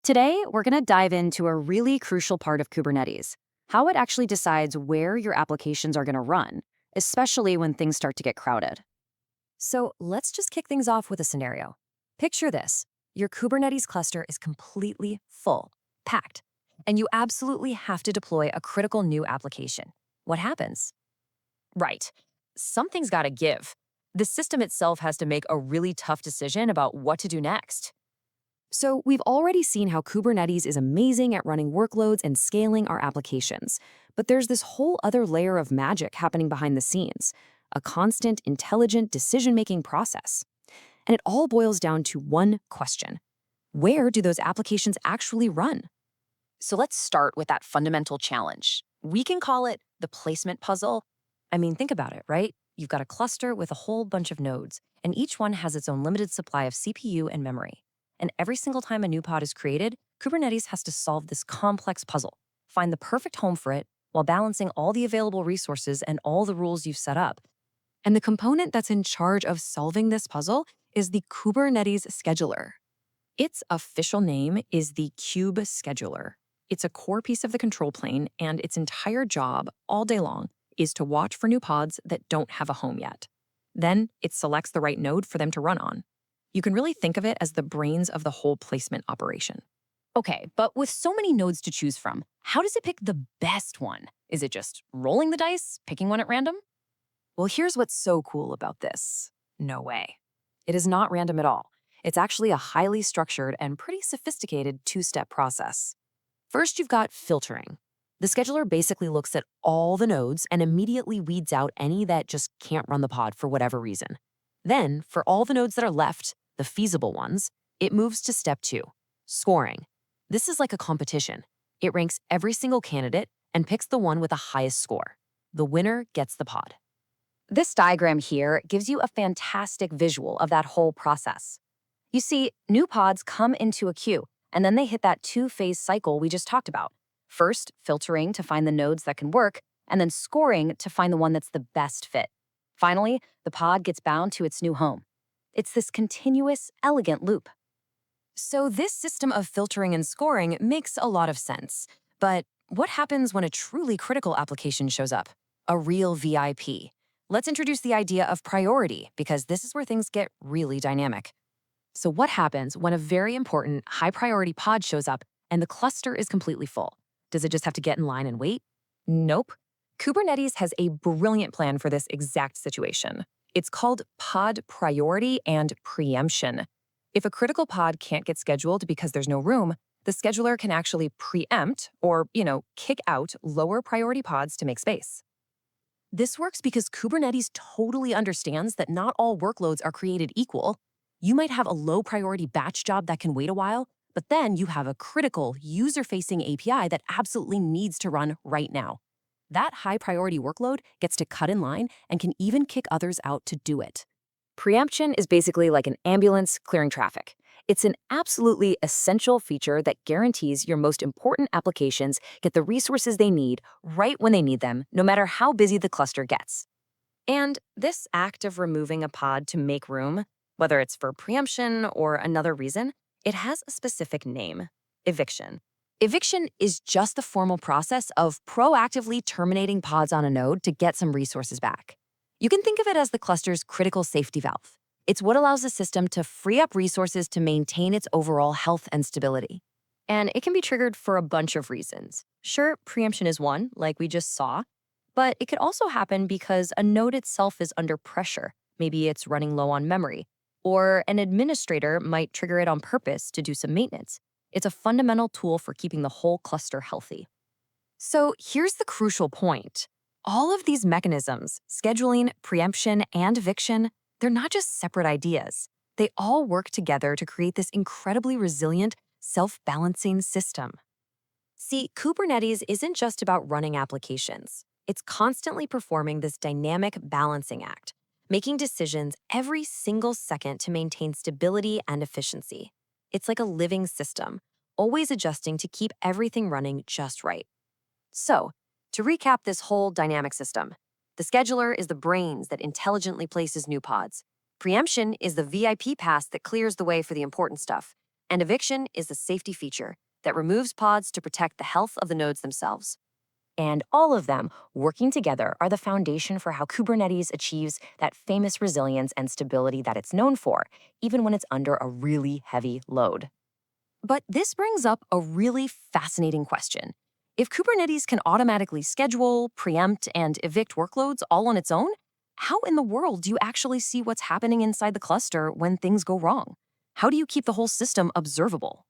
Today, we're going to dive into a really crucial part of Kubernetes, how it actually decides where your applications are going to run, especially when things start to get crowded. So let's just kick things off with a scenario. Picture this. Your Kubernetes cluster is completely full, packed, and you absolutely have to deploy a critical new application. What happens? Right. Something's got to give. The system itself has to make a really tough decision about what to do next. So, we've already seen how Kubernetes is amazing at running workloads and scaling our applications. But there's this whole other layer of magic happening behind the scenes, a constant, intelligent decision-making process. And it all boils down to one question. Where do those applications actually run? So let's start with that fundamental challenge. We can call it the placement puzzle. I mean, think about it, right? You've got a cluster with a whole bunch of nodes, and each one has its own limited supply of CPU and memory. And every single time a new pod is created, Kubernetes has to solve this complex puzzle, find the perfect home for it, while balancing all the available resources and all the rules you've set up. And the component that's in charge of solving this puzzle is the Kubernetes Scheduler. Its official name is the Kube Scheduler. It's a core piece of the control plane, and its entire job, all day long, is to watch for new pods that don't have a home yet. Then it selects the right node for them to run on. You can really think of it as the brains of the whole placement operation. Okay, but with so many nodes to choose from, how does it pick the best one? Is it just rolling the dice, picking one at random? Well, here's what's so cool about this. No way. It is not random at all. It's actually a highly structured and pretty sophisticated two-step process. First, you've got filtering. The scheduler basically looks at all the nodes and immediately weeds out any that just can't run the pod for whatever reason. Then, for all the nodes that are left, the feasible ones, it moves to step 2, scoring. This is like a competition. It ranks every single candidate and picks the one with the highest score. The winner gets the pod. This diagram here gives you a fantastic visual of that whole process. You see, new pods come into a queue, and then they hit that two-phase cycle we just talked about. First, filtering to find the nodes that can work, and then scoring to find the one that's the best fit. Finally, the pod gets bound to its new home. It's this continuous, elegant loop. So this system of filtering and scoring makes a lot of sense. But what happens when a truly critical application shows up? A real VIP. Let's introduce the idea of priority, because this is where things get really dynamic. So what happens when a very important, high-priority pod shows up and the cluster is completely full? Does it just have to get in line and wait? Nope. Kubernetes has a brilliant plan for this exact situation. It's called pod priority and preemption. If a critical pod can't get scheduled because there's no room, the scheduler can actually preempt or, kick out lower priority pods to make space. This works because Kubernetes totally understands that not all workloads are created equal. You might have a low priority batch job that can wait a while, but then you have a critical user-facing API that absolutely needs to run right now. That high priority workload gets to cut in line and can even kick others out to do it. Preemption is basically like an ambulance clearing traffic. It's an absolutely essential feature that guarantees your most important applications get the resources they need right when they need them, no matter how busy the cluster gets. And this act of removing a pod to make room, whether it's for preemption or another reason, it has a specific name: eviction. Eviction is just the formal process of proactively terminating pods on a node to get some resources back. You can think of it as the cluster's critical safety valve. It's what allows the system to free up resources to maintain its overall health and stability. And it can be triggered for a bunch of reasons. Sure, preemption is one, like we just saw, but it could also happen because a node itself is under pressure. Maybe it's running low on memory, or an administrator might trigger it on purpose to do some maintenance. It's a fundamental tool for keeping the whole cluster healthy. So here's the crucial point. All of these mechanisms, scheduling, preemption, and eviction, they're not just separate ideas. They all work together to create this incredibly resilient, self-balancing system. See, Kubernetes isn't just about running applications. It's constantly performing this dynamic balancing act, making decisions every single second to maintain stability and efficiency. It's like a living system, always adjusting to keep everything running just right. So, to recap this whole dynamic system, the scheduler is the brains that intelligently places new pods. Preemption is the VIP pass that clears the way for the important stuff. And eviction is the safety feature that removes pods to protect the health of the nodes themselves. And all of them working together are the foundation for how Kubernetes achieves that famous resilience and stability that it's known for, even when it's under a really heavy load. But this brings up a really fascinating question. If Kubernetes can automatically schedule, preempt, and evict workloads all on its own, how in the world do you actually see what's happening inside the cluster when things go wrong? How do you keep the whole system observable?